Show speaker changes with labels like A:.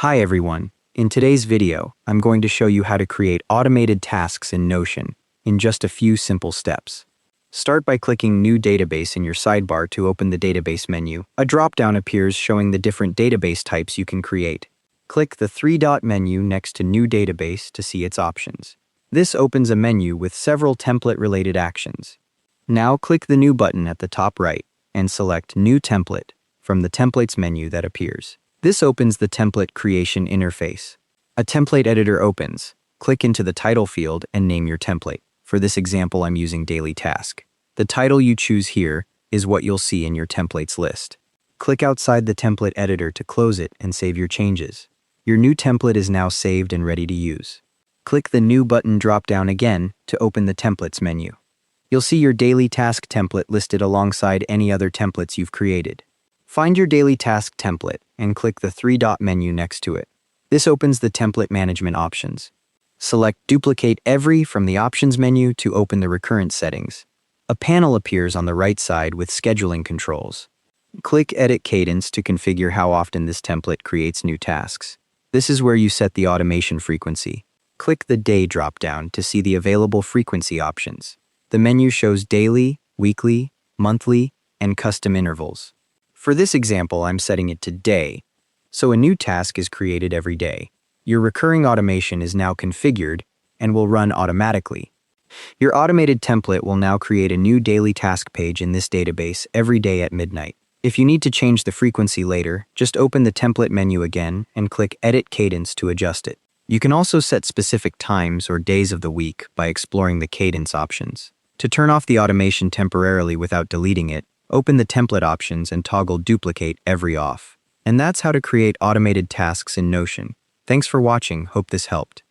A: Hi everyone. In today's video, I'm going to show you how to create automated tasks in Notion in just a few simple steps. Start by clicking New Database in your sidebar to open the Database menu. A drop-down appears showing the different database types you can create. Click the three-dot menu next to New Database to see its options. This opens a menu with several template-related actions. Now click the New button at the top right and select New Template from the Templates menu that appears. This opens the template creation interface. A template editor opens. Click into the title field and name your template. For this example, I'm using Daily Task. The title you choose here is what you'll see in your templates list. Click outside the template editor to close it and save your changes. Your new template is now saved and ready to use. Click the New button drop-down again to open the Templates menu. You'll see your Daily Task template listed alongside any other templates you've created. Find your Daily Task template and click the three-dot menu next to it. This opens the template management options. Select Duplicate Every from the Options menu to open the recurrent settings. A panel appears on the right side with scheduling controls. Click Edit Cadence to configure how often this template creates new tasks. This is where you set the automation frequency. Click the Day drop-down to see the available frequency options. The menu shows daily, weekly, monthly, and custom intervals. For this example, I'm setting it to day, so a new task is created every day. Your recurring automation is now configured and will run automatically. Your automated template will now create a new daily task page in this database every day at midnight. If you need to change the frequency later, just open the template menu again and click Edit Cadence to adjust it. You can also set specific times or days of the week by exploring the cadence options. To turn off the automation temporarily without deleting it, open the template options and toggle Duplicate Every off. And that's how to create automated tasks in Notion. Thanks for watching. Hope this helped.